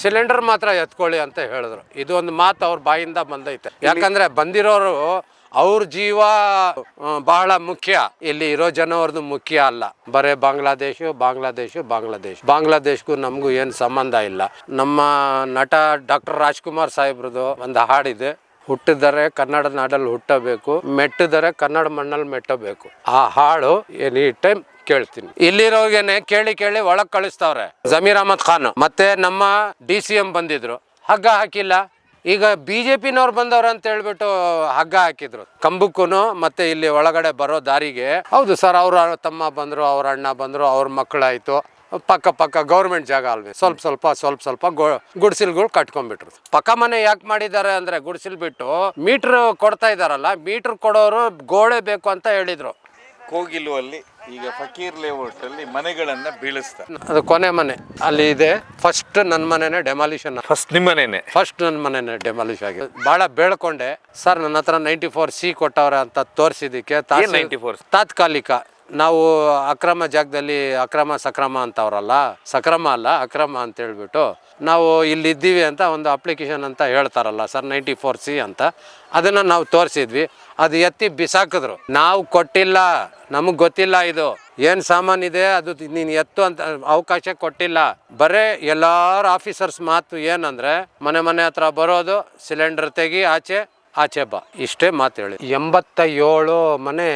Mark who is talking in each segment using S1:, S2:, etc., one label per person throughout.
S1: Cylinder ಮಾತ್ರ ಎತ್ಕೊಳ್ಳಿ ಅಂತ ಹೇಳಿದ್ರು. ಇದು ಒಂದು ಮಾತು ಅವ್ರ ಬಾಯಿಂದ ಬಂದೈತೆ. ಯಾಕಂದ್ರೆ ಬಂದಿರೋರು ಅವ್ರ ಜೀವ ಬಹಳ ಮುಖ್ಯ, ಇಲ್ಲಿ ಇರೋ ಜನವ್ರದ್ದು ಮುಖ್ಯ ಅಲ್ಲ. ಬರೇ ಬಾಂಗ್ಲಾದೇಶ್ಗೂ ನಮಗೂ ಏನು ಸಂಬಂಧ ಇಲ್ಲ. ನಮ್ಮ ನಟ ಡಾಕ್ಟರ್ ರಾಜ್ಕುಮಾರ್ ಸಾಹೇಬ್ರದ್ದು ಒಂದು ಹಾಡಿದೆ, ಹುಟ್ಟಿದರೆ ಕನ್ನಡ ನಾಡಲ್ಲಿ ಹುಟ್ಟಬೇಕು, ಮೆಟ್ಟಿದರೆ ಕನ್ನಡ ಮಣ್ಣಲ್ಲಿ ಮೆಟ್ಟಬೇಕು. ಆ ಹಾಡು ಎನಿ ಟೈಮ್ ಕೇಳ್ತೀನಿ. ಇಲ್ಲಿರೋಗೇನೆ ಕೇಳಿ ಕೇಳಿ ಒಳಗ್ ಕಳಿಸ್ತಾವ್ರೆ. ಜಮೀರ್ ಅಹಮದ್ ಖಾನ್ ಮತ್ತೆ ನಮ್ಮ DCM ಬಂದಿದ್ರು, ಹಗ್ಗ ಹಾಕಿಲ್ಲ. ಈಗ BJPನವ್ರು ಬಂದವ್ರ ಅಂತ ಹೇಳ್ಬಿಟ್ಟು ಹಗ್ಗ ಹಾಕಿದ್ರು ಕಂಬಕ್ಕೂ. ಮತ್ತೆ ಇಲ್ಲಿ ಒಳಗಡೆ ಬರೋ ದಾರಿಗೆ ಹೌದು ಸರ್, ಅವ್ರ ತಮ್ಮ ಬಂದ್ರು, ಅವ್ರ ಅಣ್ಣ ಬಂದ್ರು, ಅವ್ರ ಮಕ್ಕಳಾಯ್ತು. ಪಕ್ಕ ಗೌರ್ಮೆಂಟ್ ಜಾಗ ಅಲ್ವೇ, ಸ್ವಲ್ಪ ಗುಡಿಸಿಲ್ಗಳು ಕಟ್ಕೊಂಡ್ಬಿಟ್ರು. ಪಕ್ಕ ಮನೆ ಯಾಕೆ ಮಾಡಿದ್ದಾರೆ ಅಂದ್ರೆ, ಗುಡಿಸಿಲ್ ಬಿಟ್ಟು ಮೀಟರ್ ಕೊಡ್ತಾ ಇದಾರಲ್ಲ, ಮೀಟರ್ ಕೊಡೋರು ಗೋಡೆ ಬೇಕು ಅಂತ ಹೇಳಿದ್ರು.
S2: ಕೋಗಿಲು ಅಲ್ಲಿ ಈಗ ಫಕೀರ್ ಲೇಔಟ್ ಅಲ್ಲಿ ಮನೆಗಳನ್ನ ಬೀಳಿಸ್ತಾರೆ.
S1: ಅದು ಕೊನೆ ಮನೆ ಅಲ್ಲಿ ಇದೆ. ಫಸ್ಟ್ ನನ್ನ ಮನೆನೇ ಡೆಮಾಲಿಷನ್.
S2: ಫಸ್ಟ್ ನಿಮ್ಮ ಮನೆನೇ?
S1: ಫಸ್ಟ್ ನನ್ನ ಮನೆನೇ ಡೆಮಾಲಿಷ್ ಆಗಿದೆ. ಬಹಳ ಬೇಡ್ಕೊಂಡೆ ಸರ್, ನನ್ನ ಹತ್ರ 94C ಕೊಟ್ಟವ್ರೆ ಅಂತ ತೋರಿಸಿದಕ್ಕೆ ತಾತ್ಕಾಲಿಕ. ನಾವು ಅಕ್ರಮ ಜಾಗದಲ್ಲಿ ಸಕ್ರಮ ಅಂತವ್ರಲ್ಲ, ಸಕ್ರಮ ಅಲ್ಲ ಅಕ್ರಮ ಅಂತ ಹೇಳ್ಬಿಟ್ಟು ನಾವು ಇಲ್ಲಿ ಇದ್ದೀವಿ ಅಂತ ಒಂದು ಅಪ್ಲಿಕೇಶನ್ ಅಂತ ಹೇಳ್ತಾರಲ್ಲ ಸರ್, 94C ಅಂತ, ಅದನ್ನು ನಾವು ತೋರಿಸಿದ್ವಿ. ಅದು ಎತ್ತಿ ಬಿಸಾಕಿದ್ರು. ನಾವು ಕೊಟ್ಟಿಲ್ಲ, ನಮಗೆ ಗೊತ್ತಿಲ್ಲ ಇದು ಏನು ಸಾಮಾನಿದೆ, ಅದು ನೀನು ಎತ್ತು ಅಂತ ಅವಕಾಶ ಕೊಟ್ಟಿಲ್ಲ. ಬರೇ ಎಲ್ಲಾರ ಆಫೀಸರ್ಸ್ ಮಾತು ಏನಂದ್ರೆ, ಮನೆ ಹತ್ರ ಬರೋದು, ಸಿಲಿಂಡರ್ ತೆಗಿ, ಆಚೆ ಬಾ, ಇಷ್ಟೇ ಮಾತು ಹೇಳಿ. 87 ಮನೆ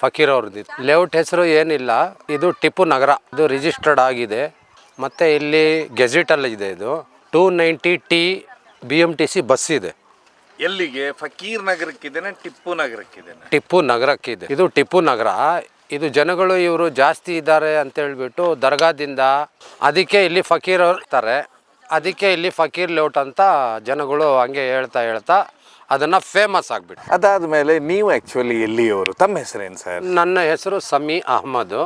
S1: ಫಕೀರ್ ಅವ್ರದ್ದು. ಲೇಔಟ್ ಹೆಸರು ಏನಿಲ್ಲ, ಇದು ಟಿಪ್ಪು ನಗರ, ಇದು ರಿಜಿಸ್ಟರ್ಡ್ ಆಗಿದೆ. ಮತ್ತು ಇಲ್ಲಿ ಗೆಜೆಟಲ್ಲಿ ಇದೆ. ಇದು 290T BMTC ಬಸ್ ಇದೆ.
S2: ಎಲ್ಲಿಗೆ? ಫಕೀರ್ ನಗರಕ್ಕಿದ್ದೇನೆ, ಟಿಪ್ಪು ನಗರಕ್ಕಿದ್ದೇನೆ?
S1: ಟಿಪ್ಪು ನಗರಕ್ಕಿದೆ. ಇದು ಟಿಪ್ಪು ನಗರ. ಇದು ಜನಗಳು ಇವರು ಜಾಸ್ತಿ ಇದ್ದಾರೆ ಅಂತ ಹೇಳ್ಬಿಟ್ಟು ದರ್ಗಾದಿಂದ, ಅದಕ್ಕೆ ಇಲ್ಲಿ ಫಕೀರ್ ಅವ್ರು ಇರ್ತಾರೆ, ಅದಕ್ಕೆ ಇಲ್ಲಿ ಫಕೀರ್ ಲೇಔಟ್ ಅಂತ ಜನಗಳು ಹಂಗೆ ಹೇಳ್ತಾ ಅದನ್ನು ಫೇಮಸ್ ಆಗಿಬಿಟ್ಟು.
S2: ಅದಾದಮೇಲೆ ನೀವು ಆ್ಯಕ್ಚುಲಿ ಎಲ್ಲಿಯವರು? ತಮ್ಮ ಹೆಸರೇನು ಸರ್?
S1: ನನ್ನ ಹೆಸರು ಸಮಿ ಅಹಮದ್.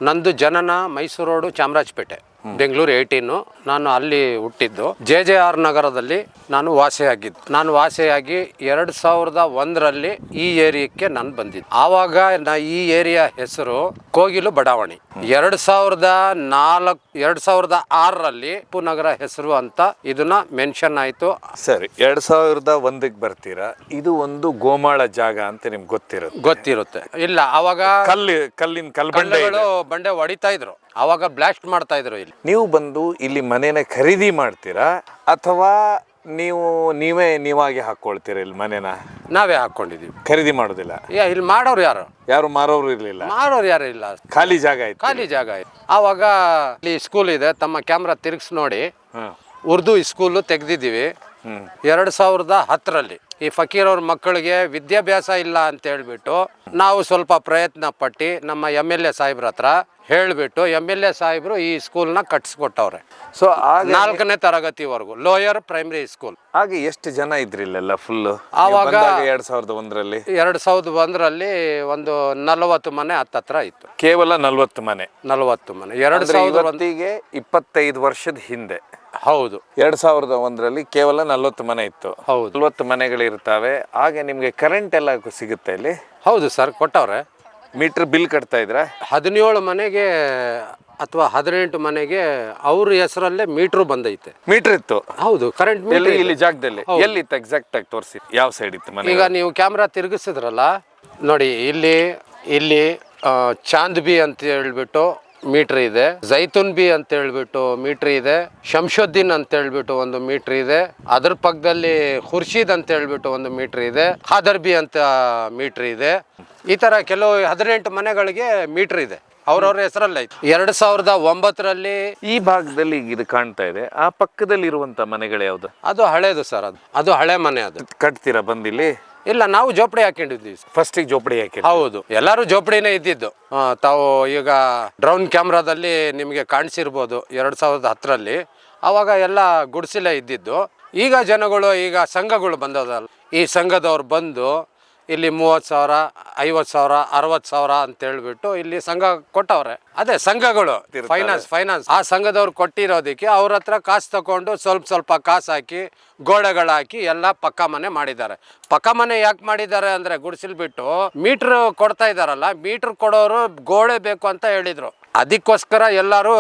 S1: ನಂದು ಜನನ ಮೈಸೂರು ರೋಡು, ಚಾಮರಾಜಪೇಟೆ, ಬೆಂಗಳೂರು 18. ನಾನು ಅಲ್ಲಿ ಹುಟ್ಟಿದ್ದು. JJR ನಗರದಲ್ಲಿ ನಾನು ವಾಸಿಯಾಗಿದ್ದು. ನಾನು ವಾಸಿಯಾಗಿ 2001ರಲ್ಲಿ ಈ ಏರಿಯಾಕ್ಕೆ ನಾನು ಬಂದಿದ್ದು. ಆವಾಗ ಈ ಏರಿಯಾ ಹೆಸರು ಕೋಗಿಲು ಬಡಾವಣೆ. 2006ರಲ್ಲಿ ಟಿಪ್ಪು ನಗರ ಹೆಸರು ಅಂತ ಇದನ್ನ ಮೆನ್ಷನ್ ಆಯ್ತು.
S2: ಸರಿ, 2001ಕ್ಕೆ ಬರ್ತೀರಾ. ಇದು ಒಂದು ಗೋಮಾಳ ಜಾಗ ಅಂತ ನಿಮ್ಗೆ ಗೊತ್ತಿರುತ್ತೆ? ಇಲ್ಲ, ಅವಾಗ ಕಲ್ಲಿನ ಬಂಡೆ ಹೊಡಿತಾ ಇದ್ರು, ಅವಾಗ ಬ್ಲಾಸ್ಟ್ ಮಾಡ್ತಾ ಇದ್ರು. ಇಲ್ಲಿ ನೀವು ಬಂದು ಇಲ್ಲಿ ಮನೇನ ಖರೀದಿ ಮಾಡ್ತೀರಾ ಅಥವಾ ನೀವಾಗೆ ಹಾಕೊಳ್ತೀರಾ? ಇಲ್ಲಿ ಮನೇನ
S1: ನಾವೇ ಹಾಕೊಂಡಿದೀವಿ,
S2: ಖರೀದಿ ಮಾಡೋದಿಲ್ಲ.
S1: ಇಲ್ಲಿ ಮಾಡೋರು
S2: ಯಾರು ಮಾರೋರು ಇರ್ಲಿಲ್ಲ?
S1: ಮಾರೋರು ಯಾರು ಇಲ್ಲ,
S2: ಖಾಲಿ ಜಾಗ ಆಯ್ತು.
S1: ಆವಾಗ ಇಲ್ಲಿ ಸ್ಕೂಲ್ ಇದೆ. ತಮ್ಮ ಕ್ಯಾಮ್ರಾ ತಿರುಗಿಸಿ ನೋಡಿ, ಉರ್ದು ಸ್ಕೂಲು ತೆಗ್ದಿದ್ದೀವಿ 2010ರಲ್ಲಿ. ಈ ಫಕೀರ್ ಅವ್ರ ಮಕ್ಕಳಿಗೆ ವಿದ್ಯಾಭ್ಯಾಸ ಇಲ್ಲ ಅಂತ ಹೇಳ್ಬಿಟ್ಟು ನಾವು ಸ್ವಲ್ಪ ಪ್ರಯತ್ನ ಪಟ್ಟು ನಮ್ಮ MLA ಸಾಹೇಬ್ರ ಹತ್ರ ಹೇಳ್ಬಿಟ್ಟು MLA ಸಾಹೇಬ್ರು ಈ ಸ್ಕೂಲ್ನ ಕಟ್ಸ್ಕೊಟ್ಟವ್ರೆ.
S2: ಸೊ
S1: 4ನೇ ತರಗತಿವರೆಗೂ, ಲೋಯರ್ ಪ್ರೈಮರಿ ಸ್ಕೂಲ್.
S2: ಹಾಗೆ ಎಷ್ಟು ಜನ ಇದ್ರಿಲ್ಲ ಫುಲ್
S1: ಆವಾಗ?
S2: 2001ರಲ್ಲಿ
S1: ಒಂದು 40 ಮನೆ ಹತ್ತತ್ರ ಇತ್ತು.
S2: ಕೇವಲ 40 ಮನೆ?
S1: 40 ಮನೆ 2001ಗೆ
S2: 25 ವರ್ಷದ ಹಿಂದೆ.
S1: ಹೌದು,
S2: 2001ರಲ್ಲಿ ಕೇವಲ 40 ಮನೆ ಇತ್ತು.
S1: ಹೌದು,
S2: 40 ಮನೆಗಳಿರ್ತಾವೆ. ಹಾಗೆ ನಿಮ್ಗೆ ಕರೆಂಟ್ ಎಲ್ಲ ಸಿಗುತ್ತೆ ಇಲ್ಲಿ?
S1: ಹೌದು ಸರ್, ಕೊಟ್ಟವ್ರೆ.
S2: ಮೀಟರ್ ಬಿಲ್ ಕಟ್ತಾ ಇದ್ರ?
S1: 17 ಮನೆಗೆ ಅಥವಾ 18 ಮನೆಗೆ ಅವ್ರ ಹೆಸರಲ್ಲೇ ಮೀಟ್ರು ಬಂದೈತೆ.
S2: ಮೀಟರ್ ಇತ್ತು?
S1: ಹೌದು, ಕರೆಂಟ್ ಮೀಟರ್
S2: ಇಲ್ಲಿ ಜಾಗದಲ್ಲಿ ಎಲ್ಲಿತ್ತು ಎಕ್ಸಾಕ್ಟ್ ಆಗಿ ತೋರಿಸಿ, ಯಾವ ಸೈಡ್ ಇತ್ತು ಮನೆ?
S1: ಈಗ ನೀವು ಕ್ಯಾಮ್ರಾ ತಿರುಗಿಸಿದ್ರಲ್ಲ ನೋಡಿ, ಇಲ್ಲಿ ಚಾಂದ್ ಬಿ ಅಂತ ಹೇಳ್ಬಿಟ್ಟು ಮೀಟರ್ ಇದೆ, ಜೈತೂನ್ ಬಿ ಅಂತ ಹೇಳ್ಬಿಟ್ಟು ಮೀಟರ್ ಇದೆ, ಶಂಶುದ್ದೀನ್ ಅಂತ ಹೇಳ್ಬಿಟ್ಟು ಒಂದು ಮೀಟರ್ ಇದೆ, ಅದ್ರ ಪಕ್ಕದಲ್ಲಿ ಖುರ್ಷೀದ್ ಅಂತ ಹೇಳ್ಬಿಟ್ಟು ಒಂದು ಮೀಟರ್ ಇದೆ, ಖಾದರ್ ಬಿ ಅಂತ ಮೀಟರ್ ಇದೆ. ಈ ತರ ಕೆಲವು 18 ಮನೆಗಳಿಗೆ ಮೀಟರ್ ಇದೆ, ಅವ್ರವ್ರ ಹೆಸರಲ್ಲ ಐತೆ. 2009ರಲ್ಲಿ
S2: ಈ ಭಾಗದಲ್ಲಿ ಇದು ಕಾಣ್ತಾ ಇದೆ. ಆ ಪಕ್ಕದಲ್ಲಿ ಇರುವಂತ ಮನೆಗಳು ಯಾವ್ದು?
S1: ಅದು ಹಳೇದು ಸರ್, ಅದು ಹಳೆ ಮನೆ. ಅದು
S2: ಕಟ್ತೀರಾ ಬಂದಿಲ್ಲಿ?
S1: ಇಲ್ಲ, ನಾವು ಜೋಪಡಿ ಹಾಕೊಂಡಿದ್ವಿ.
S2: ಫಸ್ಟಿಗೆ ಜೋಪಡಿ ಹಾಕಿ? ಹೌದು,
S1: ಎಲ್ಲರೂ ಜೋಪಡಿನೇ ಇದ್ದಿದ್ದು. ತಾವು ಈಗ ಡ್ರೋನ್ ಕ್ಯಾಮ್ರಾದಲ್ಲಿ ನಿಮಗೆ ಕಾಣಿಸಿರ್ಬೋದು 2010ರಲ್ಲಿ. ಅವಾಗ ಎಲ್ಲ ಗುಡಿಸಲೇ ಇದ್ದಿದ್ದು. ಈಗ ಜನಗಳು, ಈಗ ಸಂಘಗಳು ಬಂದದಲ್ಲ, ಈ ಸಂಘದವ್ರು ಬಂದು ಇಲ್ಲಿ 30,000, 50,000, 60,000 ಅಂತ ಹೇಳ್ಬಿಟ್ಟು ಇಲ್ಲಿ ಸಂಘ ಕೊಟ್ಟವ್ರೆ. ಅದೇ ಸಂಘಗಳು ಫೈನಾನ್ಸ್ ಆ ಸಂಘದವ್ರು ಕೊಟ್ಟಿರೋದಕ್ಕೆ ಅವ್ರ ಹತ್ರ ಕಾಸು ತಗೊಂಡು ಸ್ವಲ್ಪ ಕಾಸು ಹಾಕಿ ಗೋಡೆಗಳು ಹಾಕಿ ಎಲ್ಲ ಪಕ್ಕಾ ಮನೆ ಮಾಡಿದ್ದಾರೆ. ಪಕ್ಕಾ ಮನೆ ಯಾಕೆ ಮಾಡಿದ್ದಾರೆ ಅಂದ್ರೆ, ಗುಡಿಸಿಲ್ ಬಿಟ್ಟು ಮೀಟರ್ ಕೊಡ್ತಾ ಇದಾರಲ್ಲ, ಮೀಟರ್ ಕೊಡೋರು ಗೋಡೆ ಬೇಕು ಅಂತ ಹೇಳಿದ್ರು. ಅದಕ್ಕೋಸ್ಕರ ಎಲ್ಲರೂ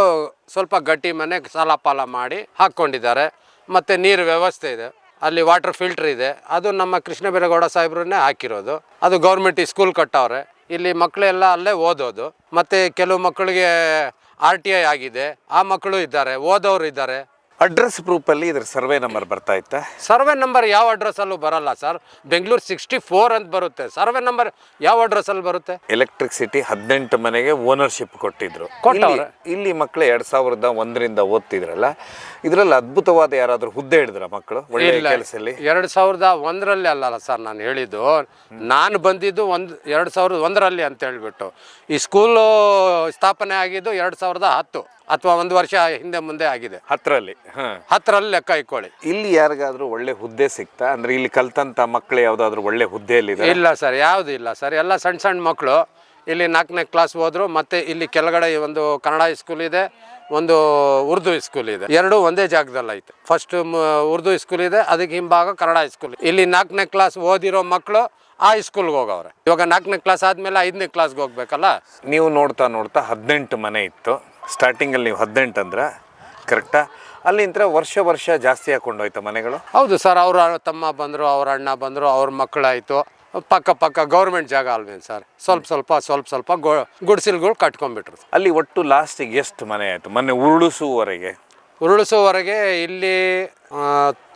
S1: ಸ್ವಲ್ಪ ಗಟ್ಟಿ ಮನೆ ಸಾಲ ಪಾಲ ಮಾಡಿ ಹಾಕ್ಕೊಂಡಿದ್ದಾರೆ. ಮತ್ತು ನೀರು ವ್ಯವಸ್ಥೆ ಇದೆ, ಅಲ್ಲಿ ವಾಟರ್ ಫಿಲ್ಟರ್ ಇದೆ, ಅದು ನಮ್ಮ ಕೃಷ್ಣ ಬೈರೇಗೌಡ ಸಾಹೇಬ್ರನ್ನೇ ಹಾಕಿರೋದು. ಅದು ಗೌರ್ಮೆಂಟ್ ಸ್ಕೂಲ್ ಕಟ್ಟವ್ರೆ, ಇಲ್ಲಿ ಮಕ್ಕಳೆಲ್ಲ ಅಲ್ಲೇ ಓದೋದು. ಮತ್ತು ಕೆಲವು ಮಕ್ಕಳಿಗೆ RTI ಆಗಿದೆ, ಆ ಮಕ್ಕಳು ಇದ್ದಾರೆ, ಓದೋರು ಇದ್ದಾರೆ.
S2: ಅಡ್ರೆಸ್ ಪ್ರೂಫಲ್ಲಿ ಇದ್ರ ಸರ್ವೆ ನಂಬರ್ ಬರ್ತಾ ಇತ್ತಾ?
S1: ಸರ್ವೆ ನಂಬರ್ ಯಾವ ಅಡ್ರೆಸ್ಸಲ್ಲೂ ಬರಲ್ಲ ಸರ್. ಬೆಂಗಳೂರು 64 ಅಂತ ಬರುತ್ತೆ. ಸರ್ವೆ ನಂಬರ್ ಯಾವ ಅಡ್ರೆಸ್ಸಲ್ಲಿ ಬರುತ್ತೆ?
S2: ಎಲೆಕ್ಟ್ರಿಸಿಟಿ 18 ಮನೆಗೆ ಓನರ್ಶಿಪ್ ಕೊಟ್ಟಿದ್ರು. ಇಲ್ಲಿ ಮಕ್ಕಳು 2001ರಿಂದ ಓದ್ತಿದ್ರಲ್ಲ, ಇದರಲ್ಲಿ ಅದ್ಭುತವಾದ ಯಾರಾದ್ರೂ ಹುದ್ದೆ ಹಿಡಿದ್ರ ಮಕ್ಕಳು ಒಳ್ಳೆ ಕೆಲಸದಲ್ಲಿ?
S1: 2001ರಲ್ಲಿ ಅಲ್ಲ ಸರ್ ನಾನು ಹೇಳಿದ್ದು. ನಾನು ಬಂದಿದ್ದು 2001ರಲ್ಲಿ ಅಂತ ಹೇಳ್ಬಿಟ್ಟು. ಈ ಸ್ಕೂಲು ಸ್ಥಾಪನೆ ಆಗಿದ್ದು 2010 ಅಥವಾ 1 ವರ್ಷ ಹಿಂದೆ ಮುಂದೆ ಆಗಿದೆ. 10ರಲ್ಲಿ ಲೆಕ್ಕ ಇಟ್ಕೊಳ್ಳಿ.
S2: ಇಲ್ಲಿ ಯಾರಿಗಾದ್ರೂ ಒಳ್ಳೆ ಹುದ್ದೆ ಸಿಗ್ತಾ? ಅಂದ್ರೆ ಇಲ್ಲಿ ಕಲ್ತಂತ ಮಕ್ಕಳು ಯಾವ್ದಾದ್ರು ಒಳ್ಳೆ ಹುದ್ದೆಯಲ್ಲಿ?
S1: ಇಲ್ಲ ಸರ್, ಯಾವುದು ಇಲ್ಲ ಸರ್. ಎಲ್ಲ ಸಣ್ಣ ಸಣ್ಣ ಮಕ್ಕಳು ಇಲ್ಲಿ 4ನೇ ಕ್ಲಾಸ್ ಹೋದ್ರು. ಮತ್ತೆ ಇಲ್ಲಿ ಕೆಳಗಡೆ ಒಂದು ಕನ್ನಡ ಸ್ಕೂಲ್ ಇದೆ, ಒಂದು ಉರ್ದು ಸ್ಕೂಲ್ ಇದೆ. ಎರಡೂ ಒಂದೇ ಜಾಗದಲ್ಲಿ ಐತೆ. ಫಸ್ಟ್ ಉರ್ದು ಸ್ಕೂಲ್ ಇದೆ, ಅದಕ್ಕೆ ಹಿಂಭಾಗ ಕನ್ನಡ ಸ್ಕೂಲ್. ಇಲ್ಲಿ 4ನೇ ಕ್ಲಾಸ್ ಓದಿರೋ ಮಕ್ಕಳು ಆ ಸ್ಕೂಲ್ಗೆ ಹೋಗವ್ರೆ. ಇವಾಗ 4ನೇ ಕ್ಲಾಸ್ ಆದ್ಮೇಲೆ 5ನೇ ಕ್ಲಾಸ್ಗೆ ಹೋಗ್ಬೇಕಲ್ಲ.
S2: ನೀವು ನೋಡ್ತಾ 18 ಮನೆ ಇತ್ತು ಸ್ಟಾರ್ಟಿಂಗಲ್ಲಿ. ನೀವು 18 ಅಂದ್ರೆ ಕರೆಕ್ಟಾ? ಅಲ್ಲಿಂದ ವರ್ಷ ಜಾಸ್ತಿ ಹಾಕೊಂಡೋಯ್ತು ಮನೆಗಳು?
S1: ಹೌದು ಸರ್. ಅವ್ರ ತಮ್ಮ ಬಂದರು, ಅವ್ರ ಅಣ್ಣ ಬಂದರು, ಅವ್ರ ಮಕ್ಕಳಾಯಿತು. ಪಕ್ಕ ಗೌರ್ಮೆಂಟ್ ಜಾಗ ಅಲ್ವೇನು ಸರ್? ಸ್ವಲ್ಪ ಗುಡಿಸಲುಗಳು ಕಟ್ಕೊಂಡ್ಬಿಟ್ರು.
S2: ಅಲ್ಲಿ ಒಟ್ಟು ಲಾಸ್ಟಿಗೆ ಎಷ್ಟು ಮನೆ ಆಯಿತು ಮೊನ್ನೆ ಉರುಳಿಸುವವರೆಗೆ? ಇಲ್ಲಿ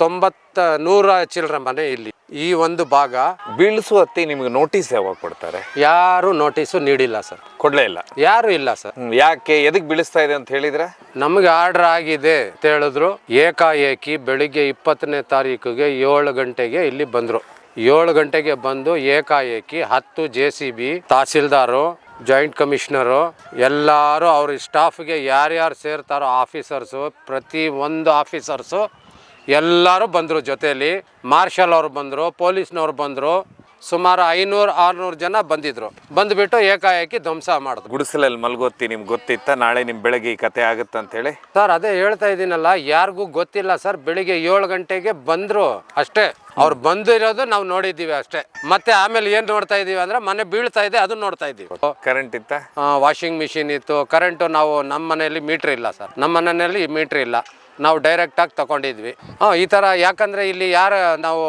S2: 100 ಚಿಲ್ಲರೆ ಮನೆ ಇಲ್ಲಿ. ಈ ಒಂದು ಭಾಗ ಬೀಳಿಸುವ ಹೊತ್ತಿ ನಿಮಗೆ ನೋಟಿಸ್ ಯಾವಾಗ ಕೊಡ್ತಾರೆ?
S1: ಯಾರು ನೋಟಿಸು ನೀಡಿಲ್ಲ ಸರ್.
S2: ಕೊಡ್ಲೇ ಇಲ್ಲ? ಯಾರು
S1: ಇಲ್ಲ ಸರ್.
S2: ಯಾಕೆ, ಎದಕ್ಕೆ ಬೀಳಿಸ್ತಾ ಇದೆ ಅಂತ ಹೇಳಿದ್ರೆ?
S1: ನಮಗೆ ಆರ್ಡರ್ ಆಗಿದೆ ಅಂತ ಹೇಳಿದ್ರು. ಏಕಾಏಕಿ ಬೆಳಿಗ್ಗೆ 20ನೇ ತಾರೀಕಿಗೆ 7 ಗಂಟೆಗೆ ಇಲ್ಲಿ ಬಂದರು. 7 ಗಂಟೆಗೆ ಬಂದು ಏಕಾಏಕಿ 10 JCB, ತಹಸೀಲ್ದಾರು, ಜಾಯಿಂಟ್ ಕಮಿಷನರು, ಎಲ್ಲರೂ ಅವ್ರ ಸ್ಟಾಫ್ಗೆ ಯಾರ್ಯಾರು ಸೇರ್ತಾರೋ ಆಫೀಸರ್ಸು, ಪ್ರತಿ ಒಂದು ಆಫೀಸರ್ಸು ಎಲ್ಲರೂ ಬಂದರು. ಜೊತೆಯಲ್ಲಿ ಮಾರ್ಷಲ್ ಅವರು ಬಂದರು, ಪೊಲೀಸ್ನವ್ರು ಬಂದರು. ಸುಮಾರು 500-600 ಜನ ಬಂದಿದ್ರು. ಬಂದುಬಿಟ್ಟು ಏಕಾಏಕಿ ಧ್ವಂಸ ಮಾಡಿದ್ರು.
S2: ಗುಡಿಸಲಲ್ಲಿ ಮಲ್ಗೋತಿ ನಿಮ್ಗೆ ಗೊತ್ತಿತ್ತ ನಾಳೆ ನಿಮ್ಮ ಬೆಳಗ್ಗೆ ಈ ಕತೆ ಆಗುತ್ತೆ ಅಂತೇಳಿ?
S1: ಸರ್ ಅದೇ ಹೇಳ್ತಾ ಇದ್ದೀನಲ್ಲ, ಯಾರಿಗೂ ಗೊತ್ತಿಲ್ಲ ಸರ್. ಬೆಳಿಗ್ಗೆ 7 ಗಂಟೆಗೆ ಬಂದರು ಅಷ್ಟೇ. ಅವ್ರು ಬಂದಿರೋದು ನಾವು ನೋಡಿದ್ದೀವಿ ಅಷ್ಟೇ. ಮತ್ತೆ ಆಮೇಲೆ ಏನು ನೋಡ್ತಾ ಇದ್ದೀವಿ ಅಂದರೆ ಮನೆ ಬೀಳ್ತಾ ಇದೆ, ಅದನ್ನ ನೋಡ್ತಾ ಇದ್ದೀವಿ.
S2: ಕರೆಂಟ್ ಇತ್ತ?
S1: ವಾಷಿಂಗ್ ಮಿಷಿನ್ ಇತ್ತು. ಕರೆಂಟು ನಾವು ನಮ್ಮ ಮನೆಯಲ್ಲಿ ಮೀಟ್ರ್ ಇಲ್ಲ ಸರ್. ನಮ್ಮ ಮನೆಯಲ್ಲಿ ಮೀಟ್ರ್ ಇಲ್ಲ, ನಾವು ಡೈರೆಕ್ಟಾಗಿ ತಗೊಂಡಿದ್ವಿ. ಈ ಥರ ಯಾಕಂದರೆ ಇಲ್ಲಿ ನಾವು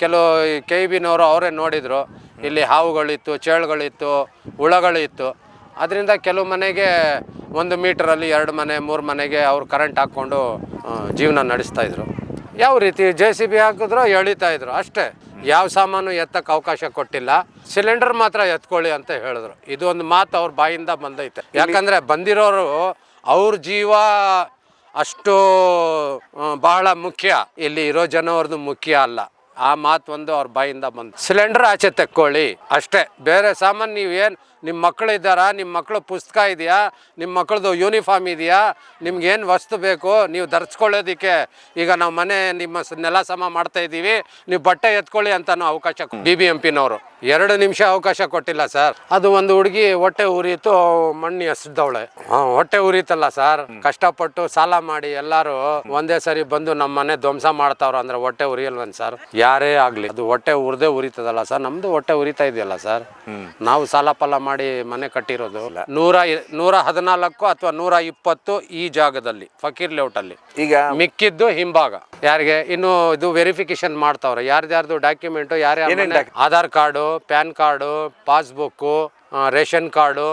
S1: ಕೆಲವು KEBನವರು ಅವರೇ ನೋಡಿದರು. ಇಲ್ಲಿ ಹಾವುಗಳಿತ್ತು, ಚೇಳುಗಳಿತ್ತು, ಹುಳಗಳಿತ್ತು. ಅದರಿಂದ ಕೆಲವು ಮನೆಗೆ 1 ಮೀಟ್ರಲ್ಲಿ 2 ಮನೆ 3 ಮನೆಗೆ ಅವ್ರು ಕರೆಂಟ್ ಹಾಕ್ಕೊಂಡು ಜೀವನ ನಡೆಸ್ತಾಯಿದ್ರು. ಯಾವ ರೀತಿ JCB ಹಾಕಿದ್ರು ಎಳಿತಾಯಿದ್ರು ಅಷ್ಟೇ. ಯಾವ ಸಾಮಾನು ಎತ್ತಕ್ಕೆ ಅವಕಾಶ ಕೊಟ್ಟಿಲ್ಲ. ಸಿಲಿಂಡರ್ ಮಾತ್ರ ಎತ್ಕೊಳ್ಳಿ ಅಂತ ಹೇಳಿದ್ರು. ಇದು ಒಂದು ಮಾತು ಅವ್ರ ಬಾಯಿಂದ ಬಂದೈತೆ. ಯಾಕಂದರೆ ಬಂದಿರೋರು ಅವ್ರ ಜೀವ ಅಷ್ಟು ಬಹಳ ಮುಖ್ಯ, ಇಲ್ಲಿ ಇರೋ ಜನವ್ರದ್ದು ಮುಖ್ಯ ಅಲ್ಲ. ಆ ಮಾತು ಒಂದು ಅವ್ರ ಬಾಯಿಂದ ಬಂದು ಸಿಲಿಂಡರ್ ಆಚೆ ತೆಕ್ಕೊಳ್ಳಿ ಅಷ್ಟೇ. ಬೇರೆ ಸಾಮಾನು ನೀವೇನು, ನಿಮ್ಮ ಮಕ್ಕಳು ಇದ್ದಾರಾ, ನಿಮ್ಮ ಮಕ್ಕಳು ಪುಸ್ತಕ ಇದೆಯಾ, ನಿಮ್ಮ ಮಕ್ಕಳದು ಯೂನಿಫಾರ್ಮ್ ಇದೆಯಾ, ನಿಮ್ಗೇನು ವಸ್ತು ಬೇಕು ನೀವು ಧರಿಸ್ಕೊಳ್ಳೋದಕ್ಕೆ. ಈಗ ನಾವು ಮನೆ ನಿಮ್ಮ ನೆಲ ಸಮ ಮಾಡ್ತಾ ಇದ್ದೀವಿ, ನೀವು ಬಟ್ಟೆ ಎತ್ಕೊಳ್ಳಿ ಅಂತ ಅವಕಾಶ BBMPನವರು 2 ನಿಮಿಷ ಅವಕಾಶ ಕೊಟ್ಟಿಲ್ಲ ಸರ್. ಅದು ಒಂದು ಹುಡುಗಿ ಹೊಟ್ಟೆ ಉರಿಯಿತು, ಮಣ್ಣು ಎಸ್ದವಳೆ. ಹೊಟ್ಟೆ ಉರಿತಲ್ಲ ಸರ್. ಕಷ್ಟಪಟ್ಟು ಸಾಲ ಮಾಡಿ ಎಲ್ಲರೂ ಒಂದೇ ಸರಿ ಬಂದು ನಮ್ಮ ಮನೆ ಧ್ವಂಸ ಮಾಡ್ತಾವ್ರ ಅಂದ್ರೆ ಹೊಟ್ಟೆ ಉರಿಯಲ್ವನ್ ಸರ್? ಯಾರೇ ಆಗ್ಲಿ, ಅದು ಹೊಟ್ಟೆ ಉರಿದೇ ಉರಿತದಲ್ಲ ಸರ್. ನಮ್ದು ಹೊಟ್ಟೆ ಉರಿತಾ ಇದೆಯಲ್ಲ ಸರ್. ನಾವು ಸಾಲ ಪಾಲ ಮಾಡಿ ಮನೆ ಕಟ್ಟಿರೋದು. 114 ಅಥವಾ 120 ಈ ಜಾಗದಲ್ಲಿ ಫಕೀರ್ ಲೇಔಟ್ ಅಲ್ಲಿ. ಈಗ ಮಿಕ್ಕಿದ್ದು ಹಿಂಭಾಗ ಯಾರಿಗೆ ಇನ್ನು ಇದು ವೆರಿಫಿಕೇಶನ್ ಮಾಡ್ತಾವ್ರೆ. ಯಾರ್ಯಾರ್ದು ಡಾಕ್ಯುಮೆಂಟು, ಯಾರ್ಯಾರ Aadhaar card, PAN card, passbook, ration card,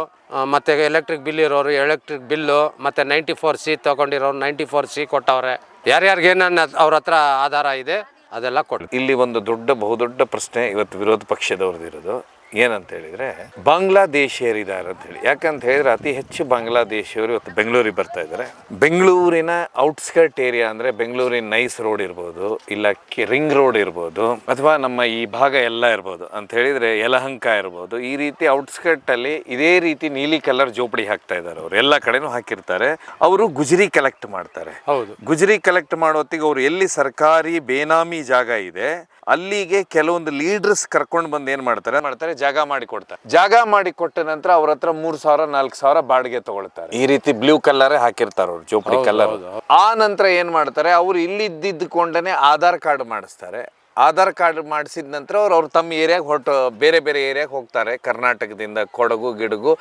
S1: ಮತ್ತು ಎಲೆಕ್ಟ್ರಿಕ್ ಬಿಲ್ ಇರೋರು ಎಲೆಕ್ಟ್ರಿಕ್ ಬಿಲ್ಲು, ಮತ್ತು 94C ತೊಗೊಂಡಿರೋರು 94C ಕೊಟ್ಟವ್ರೆ. ಯಾರ್ಯಾರಿಗೆ ಏನೇನು ಅವ್ರ ಹತ್ರ ಆಧಾರ ಇದೆ ಅದೆಲ್ಲ ಕೊಟ್ಟು.
S2: ಇಲ್ಲಿ ಒಂದು ಬಹುದೊಡ್ಡ ಪ್ರಶ್ನೆ ಇವತ್ತು ವಿರೋಧ ಪಕ್ಷದವ್ರದ್ದು ಇರೋದು ಏನಂತ ಹೇಳಿದ್ರೆ, ಬಾಂಗ್ಲಾದೇಶಿಯರಿದ್ದಾರೆ ಅಂತ ಹೇಳಿ. ಯಾಕಂತ ಹೇಳಿದ್ರೆ ಅತಿ ಹೆಚ್ಚು ಬಾಂಗ್ಲಾದೇಶಿಯವರು ಇವತ್ತು ಬೆಂಗಳೂರಿಗೆ ಬರ್ತಾ ಇದ್ದಾರೆ. ಬೆಂಗಳೂರಿನ ಔಟ್ಸ್ಕರ್ಟ್ ಏರಿಯಾ ಅಂದರೆ ಬೆಂಗಳೂರಿನ ನೈಸ್ ರೋಡ್ ಇರ್ಬೋದು, ಇಲ್ಲ ರಿಂಗ್ ರೋಡ್ ಇರ್ಬೋದು, ಅಥವಾ ನಮ್ಮ ಈ ಭಾಗ ಎಲ್ಲ ಇರ್ಬೋದು. ಅಂತ ಹೇಳಿದ್ರೆ ಯಲಹಂಕ ಇರ್ಬೋದು. ಈ ರೀತಿ ಔಟ್ಸ್ಕರ್ಟಲ್ಲಿ ಇದೇ ರೀತಿ ನೀಲಿ ಕಲರ್ ಜೋಪಡಿ ಹಾಕ್ತಾ ಇದ್ದಾರೆ. ಅವರು ಎಲ್ಲ ಕಡೆನೂ ಹಾಕಿರ್ತಾರೆ. ಅವರು ಗುಜರಿ ಕಲೆಕ್ಟ್ ಮಾಡ್ತಾರೆ.
S1: ಹೌದು,
S2: ಗುಜರಿ ಕಲೆಕ್ಟ್ ಮಾಡೋತ್ತಿಗೆ ಅವರು ಎಲ್ಲಿ ಸರ್ಕಾರಿ ಬೇನಾಮಿ ಜಾಗ ಇದೆ ಅಲ್ಲಿಗೆ ಕೆಲವೊಂದು ಲೀಡರ್ಸ್ ಕರ್ಕೊಂಡು ಬಂದು ಏನ್ ಮಾಡ್ತಾರೆ ಜಾಗ ಮಾಡಿ ಕೊಡ್ತಾರೆ. ಜಾಗ ಮಾಡಿ ಕೊಟ್ಟ ನಂತರ ಅವ್ರ ಹತ್ರ 3,000-4,000 ಬಾಡಿಗೆ ತಗೊಳ್ತಾರೆ. ಈ ರೀತಿ ಬ್ಲೂ ಕಲರ್ ಹಾಕಿರ್ತಾರೆ ಅವ್ರು, ಜೋಪಡಿ ಕಲರ್. ಆ ನಂತರ ಏನ್ ಮಾಡ್ತಾರೆ, ಅವ್ರು ಇಲ್ಲಿದ್ದುಕೊಂಡನೆ ಆಧಾರ್ ಕಾರ್ಡ್ ಮಾಡಿಸ್ತಾರೆ. ಆಧಾರ್ ಕಾರ್ಡ್ ಮಾಡಿಸಿದ ನಂತರ ಅವ್ರು ತಮ್ಮ ಏರಿಯಾಗೆ ಬೇರೆ ಬೇರೆ ಏರಿಯಾಗೆ ಹೋಗ್ತಾರೆ, ಕರ್ನಾಟಕದಿಂದ ಕೊಡಗು ಗಿಡಗು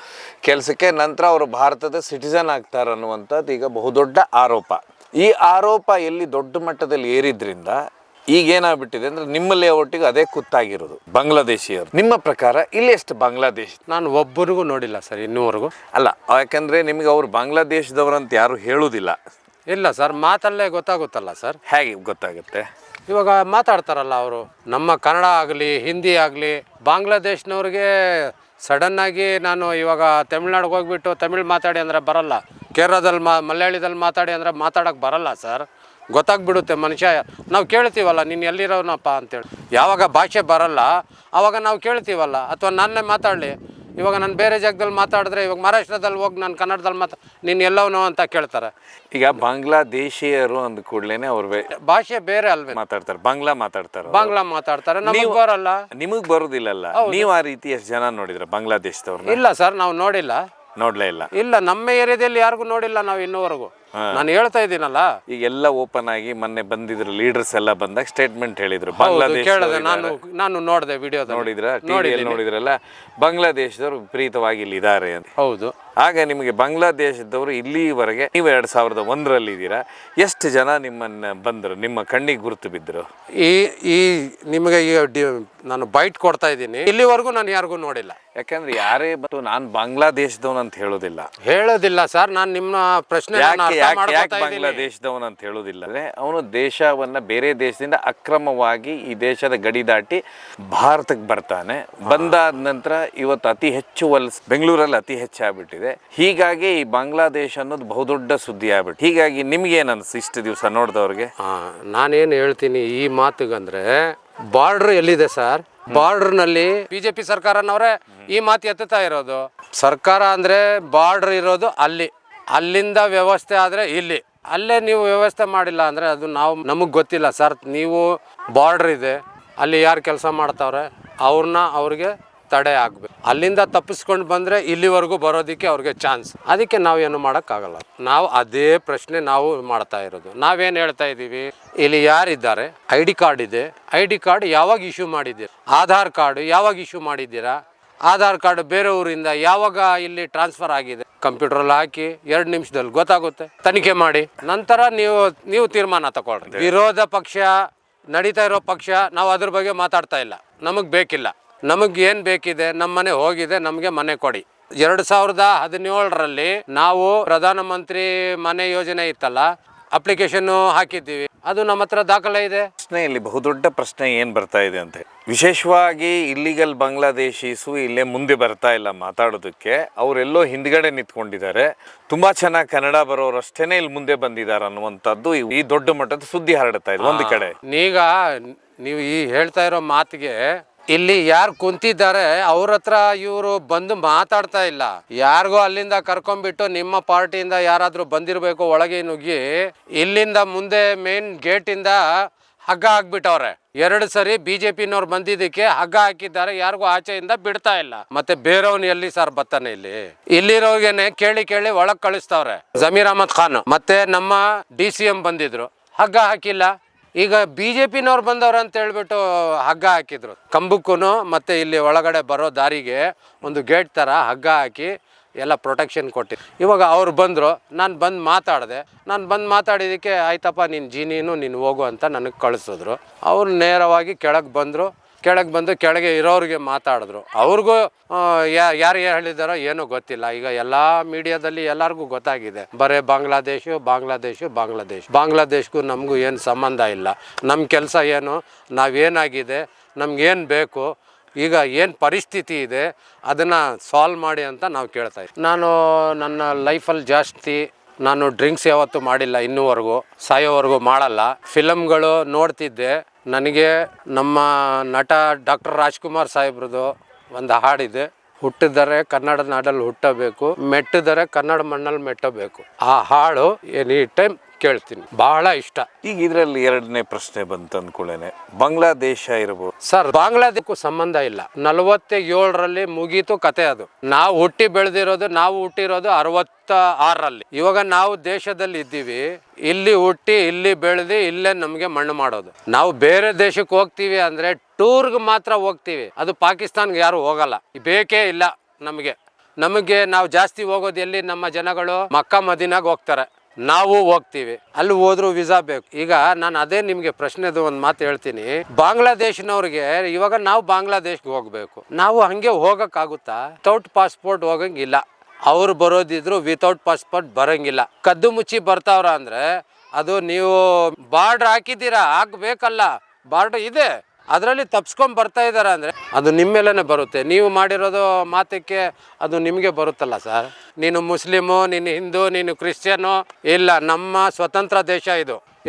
S2: ಕೆಲಸಕ್ಕೆ. ನಂತರ ಅವರು ಭಾರತದ ಸಿಟಿಸನ್ ಆಗ್ತಾರೆ ಅನ್ನುವಂಥದ್ದು ಈಗ ಬಹುದೊಡ್ಡ ಆರೋಪ. ಈ ಆರೋಪ ಎಲ್ಲಿ ದೊಡ್ಡ ಮಟ್ಟದಲ್ಲಿ ಏರಿದ್ರಿಂದ ಈಗ ಏನಾಗ್ಬಿಟ್ಟಿದೆ ಅಂದ್ರೆ ನಿಮ್ಮ ಲೇಔಟಿಗೆ ಅದೇ ಕುತ್ತಾಗಿರೋದು ಬಾಂಗ್ಲಾದೇಶಿಯರು. ನಿಮ್ಮ ಪ್ರಕಾರ ಇಲ್ಲಿ ಎಷ್ಟು ಬಾಂಗ್ಲಾದೇಶ್?
S1: ನಾನು ಒಬ್ಬರಿಗೂ ನೋಡಿಲ್ಲ ಸರ್ ಇನ್ನೂವರೆಗೂ.
S2: ಅಲ್ಲ, ಯಾಕಂದ್ರೆ ನಿಮಗೆ ಅವ್ರು ಬಾಂಗ್ಲಾದೇಶದವರಂತ ಯಾರು ಹೇಳುವುದಿಲ್ಲ.
S1: ಇಲ್ಲ ಸರ್, ಮಾತಲ್ಲೇ ಗೊತ್ತಾಗುತ್ತಲ್ಲ ಸರ್.
S2: ಹೇಗೆ ಗೊತ್ತಾಗುತ್ತೆ?
S1: ಇವಾಗ ಮಾತಾಡ್ತಾರಲ್ಲ ಅವರು, ನಮ್ಮ ಕನ್ನಡ ಆಗಲಿ ಹಿಂದಿ ಆಗಲಿ, ಬಾಂಗ್ಲಾದೇಶ್ನವ್ರಿಗೆ ಸಡನ್ನಾಗಿ ನಾನು ಇವಾಗ ತಮಿಳ್ನಾಡಿಗೆ ಹೋಗ್ಬಿಟ್ಟು ತಮಿಳ್ ಮಾತಾಡಿ ಅಂದರೆ ಬರಲ್ಲ, ಕೇರಳದಲ್ಲಿ ಮಲಯಾಳಿದಲ್ಲಿ ಮಾತಾಡಿ ಅಂದರೆ ಮಾತಾಡೋಕ್ಕೆ ಬರಲ್ಲ ಸರ್. ಗೊತ್ತಾಗ್ಬಿಡುತ್ತೆ ಮನುಷ್ಯ. ನಾವು ಕೇಳ್ತೀವಲ್ಲ, ನೀನು ಎಲ್ಲಿರೋನಪ್ಪ ಅಂತೇಳಿ. ಯಾವಾಗ ಭಾಷೆ ಬರಲ್ಲ ಆವಾಗ ನಾವು ಕೇಳ್ತೀವಲ್ಲ, ಅಥವಾ ನಾನೇ ಮಾತಾಡಲಿ. ಇವಾಗ ನಾನು ಬೇರೆ ಜಾಗದಲ್ಲಿ ಮಾತಾಡಿದ್ರೆ, ಇವಾಗ ಮಹಾರಾಷ್ಟ್ರದಲ್ಲಿ ಹೋಗಿ ನಾನು ಕನ್ನಡದಲ್ಲಿ ನೀನು ಎಲ್ಲವನೋ ಅಂತ ಕೇಳ್ತಾರೆ.
S2: ಈಗ ಬಾಂಗ್ಲಾದೇಶಿಯರು ಅಂದ ಕೂಡಲೇ ಅವ್ರ
S1: ಭಾಷೆ ಬೇರೆ ಅಲ್ವೇ
S2: ಮಾತಾಡ್ತಾರೆ, ಬಾಂಗ್ಲಾ ಮಾತಾಡ್ತಾರೆ.
S1: ನಮಗೆ ಬರಲ್ಲ.
S2: ನಿಮಗೆ ಬರೋದಿಲ್ಲಲ್ಲ. ನೀವು ಆ ರೀತಿ ಎಷ್ಟು ಜನ ನೋಡಿದ್ರ ಬಾಂಗ್ಲಾದೇಶದವ್ರು?
S1: ಇಲ್ಲ ಸರ್, ನಾವು ನೋಡಿಲ್ಲ.
S2: ನೋಡ್ಲೇ ಇಲ್ಲ.
S1: ನಮ್ಮ ಏರಿಯಾದಲ್ಲಿ ಯಾರಿಗೂ ನೋಡಿಲ್ಲ ನಾವು ಇನ್ನೂವರೆಗೂ. ನಾನು ಹೇಳ್ತಾ ಇದ್ದೀನಲ್ಲ,
S2: ಈಗ ಎಲ್ಲ ಓಪನ್ ಆಗಿ ಮೊನ್ನೆ ಬಂದಿದ್ರು ಲೀಡರ್ಸ್ ಎಲ್ಲ ಬಂದಾಗ ಸ್ಟೇಟ್ಮೆಂಟ್ ಹೇಳಿದ್ರು.
S1: ಕೇಳಿದೆ, ನಾನು ನೋಡಿದೆ ವಿಡಿಯೋದಲ್ಲಿ.
S2: ನೋಡಿದ್ರಲ್ಲ, ಬಾಂಗ್ಲಾದೇಶದವರು ವಿಪರೀತವಾಗಿ ಇಲ್ಲಿ ಇದ್ದಾರೆ ಅಂತ.
S1: ಹೌದು.
S2: ಆಗ ನಿಮಗೆ ಬಾಂಗ್ಲಾದೇಶದವರು ಇಲ್ಲಿವರೆಗೆ, ನೀವು 2001ರಲ್ಲಿ ಇದ್ದೀರಾ, ಎಷ್ಟು ಜನ ನಿಮ್ಮನ್ನ ಬಂದರು, ನಿಮ್ಮ ಕಣ್ಣಿಗೆ ಗುರುತು ಬಿದ್ದರು?
S1: ಈ ನಿಮಗೆ ನಾನು ಬೈಟ್ ಕೊಡ್ತಾ ಇದ್ದೀನಿ, ಇಲ್ಲಿವರೆಗೂ ನಾನು ಯಾರಿಗೂ ನೋಡಿಲ್ಲ.
S2: ಯಾಕಂದ್ರೆ ಯಾರೇ ಬಂದು ನಾನು ಬಾಂಗ್ಲಾದೇಶದವನು ಅಂತ
S1: ಹೇಳೋದಿಲ್ಲ ಸರ್. ನಾನು ನಿಮ್ಮ ಪ್ರಶ್ನೆ
S2: ಬಾಂಗ್ಲಾದೇಶದವನು ಅಂತ ಹೇಳೋದಿಲ್ಲ. ಅಂದ್ರೆ ಅವನು ದೇಶವನ್ನ ಬೇರೆ ದೇಶದಿಂದ ಅಕ್ರಮವಾಗಿ ಈ ದೇಶದ ಗಡಿ ದಾಟಿ ಭಾರತಕ್ಕೆ ಬರ್ತಾನೆ. ಬಂದಾದ ನಂತರ ಇವತ್ತು ಅತಿ ಹೆಚ್ಚು ಬೆಂಗಳೂರಲ್ಲಿ ಅತಿ ಹೆಚ್ಚು ಆಗ್ಬಿಟ್ಟಿದೆ. ಹೀಗಾಗಿ ಈ ಬಾಂಗ್ಲಾದೇಶ ಅನ್ನೋದು ಬಹುದೊಡ್ಡ ಸುದ್ದಿ ಆಗ್ಬಿಟ್ಟು. ಹೀಗಾಗಿ ನಿಮ್ಗೇನು ಅನ್ಸುತ್ತೆ ಇಷ್ಟು ದಿವಸ ನೋಡಿದವ್ರಿಗೆ?
S1: ನಾನೇನು ಹೇಳ್ತೀನಿ ಈ ಮಾತುಗಂದ್ರೆ, ಬಾರ್ಡರ್ ಎಲ್ಲಿದೆ ಸರ್? ಬಾರ್ಡರ್ನಲ್ಲಿ ಬಿಜೆಪಿ ಸರ್ಕಾರನವರೇ ಈ ಮಾತು ಎತ್ತುತ್ತಾ ಇರೋದು. ಸರ್ಕಾರ ಅಂದ್ರೆ ಬಾರ್ಡರ್ ಇರೋದು ಅಲ್ಲಿಂದ ವ್ಯವಸ್ಥೆ ಆದರೆ ಅಲ್ಲೇ ನೀವು ವ್ಯವಸ್ಥೆ ಮಾಡಿಲ್ಲ ಅಂದರೆ ಅದು ನಮಗೆ ಗೊತ್ತಿಲ್ಲ ಸರ್. ನೀವು ಬಾರ್ಡ್ರ್ ಇದೆ, ಅಲ್ಲಿ ಯಾರು ಕೆಲಸ ಮಾಡ್ತಾವ್ರೆ ಅವ್ರಿಗೆ ತಡೆ ಆಗಬೇಕು. ಅಲ್ಲಿಂದ ತಪ್ಪಿಸ್ಕೊಂಡು ಬಂದರೆ ಇಲ್ಲಿವರೆಗೂ ಬರೋದಕ್ಕೆ ಅವ್ರಿಗೆ ಚಾನ್ಸ್. ಅದಕ್ಕೆ ನಾವೇನು ಮಾಡೋಕ್ಕಾಗಲ್ಲ. ನಾವು ಅದೇ ಪ್ರಶ್ನೆ ನಾವು ಮಾಡ್ತಾ ಇರೋದು. ನಾವೇನು ಹೇಳ್ತಾ ಇದ್ದೀವಿ, ಇಲ್ಲಿ ಯಾರಿದ್ದಾರೆ, ID ಕಾರ್ಡ್ ಇದೆ, ID ಕಾರ್ಡ್ ಯಾವಾಗ ಇಶ್ಯೂ ಮಾಡಿದ್ದೀರಾ, ಆಧಾರ್ ಕಾರ್ಡ್ ಯಾವಾಗ ಇಶ್ಯೂ ಮಾಡಿದ್ದೀರಾ, ಆಧಾರ್ ಕಾರ್ಡ್ ಬೇರೆ ಊರಿಂದ ಯಾವಾಗ ಇಲ್ಲಿ ಟ್ರಾನ್ಸ್ಫರ್ ಆಗಿದೆ, ಕಂಪ್ಯೂಟರಲ್ಲಿ ಹಾಕಿ 2 ನಿಮಿಷದಲ್ಲಿ ಗೊತ್ತಾಗುತ್ತೆ. ತನಿಖೆ ಮಾಡಿ ನಂತರ ನೀವು ತೀರ್ಮಾನ ತಗೊಳ್ರಿ. ವಿರೋಧ ಪಕ್ಷ ನಡೀತಾ ಇರೋ ಪಕ್ಷ ನಾವು ಅದ್ರ ಬಗ್ಗೆ ಮಾತಾಡ್ತಾ ಇಲ್ಲ. ನಮಗೆ ಬೇಕಿಲ್ಲ. ನಮಗೆ ಏನು ಬೇಕಿದೆ, ನಮ್ಮ ಮನೆ ಹೋಗಿದೆ, ನಮಗೆ ಮನೆ ಕೊಡಿ. 2017ರಲ್ಲಿ ನಾವು ಪ್ರಧಾನಮಂತ್ರಿ ಮನೆ ಯೋಜನೆ ಇತ್ತಲ್ಲ, ಅಪ್ಲಿಕೇಶನ್ ಹಾಕಿದ್ದೀವಿ, ಅದು ನಮ್ಮ ಹತ್ರ ದಾಖಲೆ ಇದೆ.
S2: ಪ್ರಶ್ನೆಯಲ್ಲಿ ಬಹುದೊಡ್ಡ ಪ್ರಶ್ನೆ ಏನು ಬರ್ತಾ ಇದೆ ಅಂತ, ವಿಶೇಷವಾಗಿ ಇಲ್ಲಿಗಲ್ ಬಾಂಗ್ಲಾದೇಶೀಸು ಇಲ್ಲೇ ಮುಂದೆ ಬರ್ತಾ ಇಲ್ಲ ಮಾತಾಡೋದಕ್ಕೆ. ಅವರೆಲ್ಲೋ ಹಿಂದ್ಗಡೆ ನಿಂತ್ಕೊಂಡಿದ್ದಾರೆ. ತುಂಬಾ ಚೆನ್ನಾಗಿ ಕನ್ನಡ ಬರೋರು ಅಷ್ಟೇನೆ ಇಲ್ಲಿ ಮುಂದೆ ಬಂದಿದ್ದಾರೆ ಅನ್ನುವಂಥದ್ದು ಈ ದೊಡ್ಡ ಮಟ್ಟದ ಸುದ್ದಿ ಹರಡ್ತಾ ಇದೆ ಒಂದು ಕಡೆ.
S1: ಈಗ ನೀವು ಈ ಹೇಳ್ತಾ ಇರೋ ಮಾತಿಗೆ ಇಲ್ಲಿ ಯಾರು ಕುಂತಿದ್ದಾರೆ ಅವ್ರ ಹತ್ರ ಇವರು ಬಂದು ಮಾತಾಡ್ತಾ ಇಲ್ಲ. ಯಾರಿಗೋ ಅಲ್ಲಿಂದ ಕರ್ಕೊಂಡ್ಬಿಟ್ಟು ನಿಮ್ಮ ಪಾರ್ಟಿಯಿಂದ ಯಾರಾದ್ರೂ ಬಂದಿರಬೇಕು ಒಳಗೆ ನುಗ್ಗಿ ಇಲ್ಲಿಂದ ಮುಂದೆ ಮೇನ್ ಗೇಟ್ ಇಂದ ಹಗ್ಗ ಹಾಕ್ಬಿಟ್ಟವ್ರೆ. 2 ಸರಿ ಬಿಜೆಪಿನವ್ರು ಬಂದಿದ್ದಕ್ಕೆ ಹಗ್ಗ ಹಾಕಿದ್ದಾರೆ. ಯಾರಿಗೂ ಆಚೆಯಿಂದ ಬಿಡ್ತಾ ಇಲ್ಲ. ಮತ್ತೆ ಬೇರೆಯವನು ಎಲ್ಲಿ ಸರ್ ಬರ್ತಾನೆ? ಇಲ್ಲಿರೋರ್ಗೆನೆ ಕೇಳಿ ಒಳಗ್ ಕಳಿಸ್ತವ್ರೆ. ಜಮೀರ್ ಅಹಮದ್ ಖಾನ್ ಮತ್ತೆ ನಮ್ಮ DCM ಬಂದಿದ್ರು, ಹಗ್ಗ ಹಾಕಿಲ್ಲ. ಈಗ ಬಿಜೆಪಿನವ್ರು ಬಂದವ್ರ ಅಂತ ಹೇಳ್ಬಿಟ್ಟು ಹಗ್ಗ ಹಾಕಿದ್ರು. ಕಂಬಕ್ಕೂ ಮತ್ತೆ ಇಲ್ಲಿ ಒಳಗಡೆ ಬರೋ ದಾರಿಗೆ ಒಂದು ಗೇಟ್ ತರ ಹಗ್ಗ ಹಾಕಿ ಎಲ್ಲ ಪ್ರೊಟೆಕ್ಷನ್ ಕೊಟ್ಟಿದ್ರು. ಇವಾಗ ಅವ್ರು ಬಂದರು, ನಾನು ಬಂದು ಮಾತಾಡಿದ್ದಕ್ಕೆ ಆಯ್ತಪ್ಪ ನೀನು ಹೋಗು ಅಂತ ನನಗೆ ಕಳಿಸಿದ್ರು. ಅವ್ರು ನೇರವಾಗಿ ಕೆಳಗೆ ಬಂದರು. ಕೆಳಗೆ ಇರೋರಿಗೆ ಮಾತಾಡಿದ್ರು. ಅವ್ರಿಗೂ ಯಾರು ಹೇಳಿದಾರೋ ಏನೋ ಗೊತ್ತಿಲ್ಲ. ಈಗ ಎಲ್ಲ ಮೀಡಿಯಾದಲ್ಲಿ ಎಲ್ಲರಿಗೂ ಗೊತ್ತಾಗಿದೆ, ಬರೇ ಬಾಂಗ್ಲಾದೇಶ್ಗೂ ನಮಗೂ ಏನು ಸಂಬಂಧ ಇಲ್ಲ. ನಮ್ಮ ಕೆಲಸ ಏನು, ನಾವೇನಾಗಿದೆ, ನಮ್ಗೇನು ಬೇಕು, ಈಗ ಏನು ಪರಿಸ್ಥಿತಿ ಇದೆ ಅದನ್ನು ಸಾಲ್ವ್ ಮಾಡಿ ಅಂತ ನಾವು ಕೇಳ್ತಾ ಇದ್ದೀವಿ. ನಾನು ನನ್ನ ಲೈಫಲ್ಲಿ ಜಾಸ್ತಿ ಡ್ರಿಂಕ್ಸ್ ಯಾವತ್ತೂ ಮಾಡಿಲ್ಲ, ಇನ್ನೂವರೆಗೂ ಸಾಯೋವರೆಗೂ ಮಾಡಲ್ಲ. ಫಿಲಮ್ಗಳು ನೋಡ್ತಿದ್ದೆ. ನನಗೆ ನಮ್ಮ ನಟ ಡಾಕ್ಟರ್ ರಾಜ್ಕುಮಾರ್ ಸಾಹೇಬ್ರದ್ದು ಒಂದು ಹಾಡಿದೆ, ಹುಟ್ಟಿದರೆ ಕನ್ನಡ ನಾಡಲ್ಲಿ ಹುಟ್ಟಬೇಕು, ಮೆಟ್ಟಿದರೆ ಕನ್ನಡ ಮಣ್ಣಲ್ಲಿ ಮೆಟ್ಟಬೇಕು. ಆ ಹಾಡು ಎನಿ ಟೈಮ್ ಕೇಳ್ತೀನಿ, ಬಹಳ ಇಷ್ಟ.
S2: ಈಗ ಇದರಲ್ಲಿ ಎರಡನೇ ಪ್ರಶ್ನೆ ಬಂತು ಅಂದ್ಕೊಳ್ಳೇನೆ, ಬಾಂಗ್ಲಾದೇಶ ಇರ್ಬೋದು
S1: ಸರ್. ಬಾಂಗ್ಲಾದೇಶಕ್ಕೂ ಸಂಬಂಧ ಇಲ್ಲ. 47ರಲ್ಲಿ ಮುಗೀತು ಕತೆ. ಅದು ನಾವು ಹುಟ್ಟಿರೋದು 66ರಲ್ಲಿ. ಇವಾಗ ನಾವು ದೇಶದಲ್ಲಿ ಇದ್ದೀವಿ, ಇಲ್ಲಿ ಹುಟ್ಟಿ ಇಲ್ಲಿ ಬೆಳೆದಿ ಇಲ್ಲೇ ನಮಗೆ ಮಣ್ಣು ಮಾಡೋದು. ನಾವು ಬೇರೆ ದೇಶಕ್ಕೆ ಹೋಗ್ತೀವಿ ಅಂದ್ರೆ ಟೂರ್ಗೆ ಮಾತ್ರ ಹೋಗ್ತೀವಿ, ಅದು ಪಾಕಿಸ್ತಾನ್ಗೆ ಯಾರು ಹೋಗಲ್ಲ, ಬೇಕೇ ಇಲ್ಲ ನಮಗೆ ನಾವು ಜಾಸ್ತಿ ಹೋಗೋದು ಎಲ್ಲಿ, ನಮ್ಮ ಜನಗಳು ಮಕ್ಕಾ ಮದೀನಾಗ ಹೋಗ್ತಾರೆ, ನಾವು ಹೋಗ್ತೀವಿ. ಅಲ್ಲಿ ಹೋದ್ರು ವೀಸಾ ಬೇಕು. ಈಗ ನಾನು ಅದೇ ನಿಮ್ಗೆ ಪ್ರಶ್ನೆದು ಒಂದು ಮಾತು ಹೇಳ್ತೀನಿ. ಬಾಂಗ್ಲಾದೇಶನವ್ರಿಗೆ ಇವಾಗ ನಾವು ಬಾಂಗ್ಲಾದೇಶ್ಗೆ ಹೋಗ್ಬೇಕು, ನಾವು ಹಂಗೆ ಹೋಗಕ್ಕಾಗುತ್ತಾ? ವಿತೌಟ್ ಪಾಸ್ಪೋರ್ಟ್ ಹೋಗಂಗಿಲ್ಲ. ಅವ್ರು ಬರೋದಿದ್ರು ವಿತೌಟ್ ಪಾಸ್ಪೋರ್ಟ್ ಬರಂಗಿಲ್ಲ. ಕದ್ದು ಮುಚ್ಚಿ ಬರ್ತಾವ್ರ ಅಂದ್ರೆ ಅದು ನೀವು ಬಾರ್ಡ್ರ್ ಹಾಕಿದ್ದೀರಾ, ಹಾಕ್ಬೇಕಲ್ಲ. ಬಾರ್ಡ್ರ್ ಇದೆ, ಅದರಲ್ಲಿ ತಪ್ಸ್ಕೊಂಡ್ ಬರ್ತಾ ಇದ್ದಾರೆ ಅಂದರೆ ಅದು ನಿಮ್ಮ ಮೇಲೇ ಬರುತ್ತೆ. ನೀವು ಮಾಡಿರೋದು ಮಾತಕ್ಕೆ ಅದು ನಿಮಗೆ ಬರುತ್ತಲ್ಲ ಸರ್. ನೀನು ಮುಸ್ಲಿಮು, ನೀನು ಹಿಂದೂ, ನೀನು ಕ್ರಿಶ್ಚಿಯನು ಇಲ್ಲ. ನಮ್ಮ ಸ್ವತಂತ್ರ ದೇಶ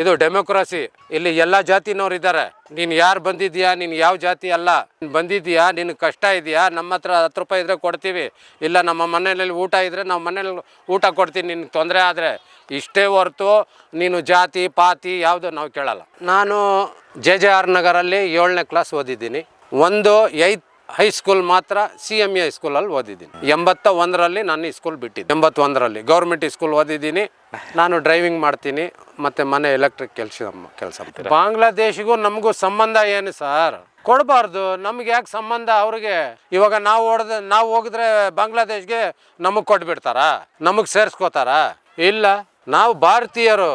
S1: ಇದು ಡೆಮೋಕ್ರಸಿ. ಇಲ್ಲಿ ಎಲ್ಲ ಜಾತಿನವ್ರು ಇದ್ದಾರೆ. ನೀನು ಯಾರು ಬಂದಿದ್ಯಾ, ನೀನು ಯಾವ ಜಾತಿ ಅಲ್ಲ, ಬಂದಿದ್ಯಾ, ನಿನಗೆ ಕಷ್ಟ ಇದೆಯಾ, ನಮ್ಮ ಹತ್ರ 10 ರೂಪಾಯಿ ಇದ್ರೆ ಕೊಡ್ತೀವಿ, ಇಲ್ಲ ನಮ್ಮ ಮನೆಯಲ್ಲಿ ಊಟ ಇದ್ರೆ ನಾವು ಮನೇಲಿ ಊಟ ಕೊಡ್ತೀವಿ, ನಿನ್ಗೆ ತೊಂದರೆ ಆದರೆ. ಇಷ್ಟೇ ಹೊರತು ನೀನು ಜಾತಿ ಪಾತಿ ಯಾವುದು ನಾವು ಕೇಳಲ್ಲ. ನಾನು JJR ನಗರಲ್ಲಿ 7ನೇ ಕ್ಲಾಸ್ ಓದಿದ್ದೀನಿ. 8th ಹೈಸ್ಕೂಲ್ ಮಾತ್ರ CME ಹೈಸ್ಕೂಲಲ್ಲಿ ಓದಿದ್ದೀನಿ. 81ರಲ್ಲಿ ನಾನು ಈ ಸ್ಕೂಲ್ ಬಿಟ್ಟಿದ್ದೆ. 81ರಲ್ಲಿ ಗೌರ್ಮೆಂಟ್ ಸ್ಕೂಲ್ ಓದಿದ್ದೀನಿ. ನಾನು ಡ್ರೈವಿಂಗ್ ಮಾಡ್ತೀನಿ ಮತ್ತು ಮನೆ ಎಲೆಕ್ಟ್ರಿಕ್ ಕೆಲಸ. ಬಾಂಗ್ಲಾದೇಶಿಗೂ ನಮಗೂ ಸಂಬಂಧ ಏನು ಸರ್? ಕೊಡಬಾರ್ದು. ನಮ್ಗೆ ಯಾಕೆ ಸಂಬಂಧ ಅವ್ರಿಗೆ? ಇವಾಗ ನಾವು ಹೋಗಿದ್ರೆ ಬಾಂಗ್ಲಾದೇಶ್ಗೆ ನಮಗೆ ಕೊಟ್ಬಿಡ್ತಾರಾ? ನಮಗೆ ಸೇರಿಸ್ಕೋತಾರ? ಇಲ್ಲ. ನಾವು ಭಾರತೀಯರು.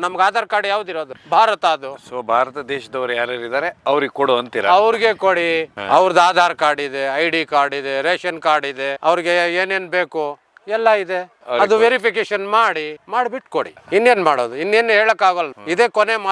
S1: ನಮ್ಗೆ ಆಧಾರ್ ಕಾರ್ಡ್ ಯಾವ್ದಿರೋದು? ಭಾರತ. ಅದು
S2: ಸೊ ಭಾರತ ದೇಶದವ್ರು ಯಾರು ಇದ್ದಾರೆ ಅವ್ರಿಗೆ ಕೊಡು ಅಂತೀರಾ?
S1: ಅವ್ರಿಗೆ ಕೊಡಿ. ಅವ್ರದ್ದು ಆಧಾರ್ ಕಾರ್ಡ್ ಇದೆ, ID ಕಾರ್ಡ್ ಇದೆ, ರೇಷನ್ ಕಾರ್ಡ್ ಇದೆ, ಅವ್ರಿಗೆ ಏನೇನ್ ಬೇಕು ಎಲ್ಲ ಇದೆ. ಅದು ವೆರಿಫಿಕೇಶನ್ ಮಾಡಿಬಿಟ್ಟು ಕೊಡಿ. ಇನ್ನೇನ್ ಮಾಡೋದು? ಇನ್ನೇನು ಹೇಳಕ್ ಆಗಲ್ಲ. ಇದೇ ಕೊನೆ ಮಾತು.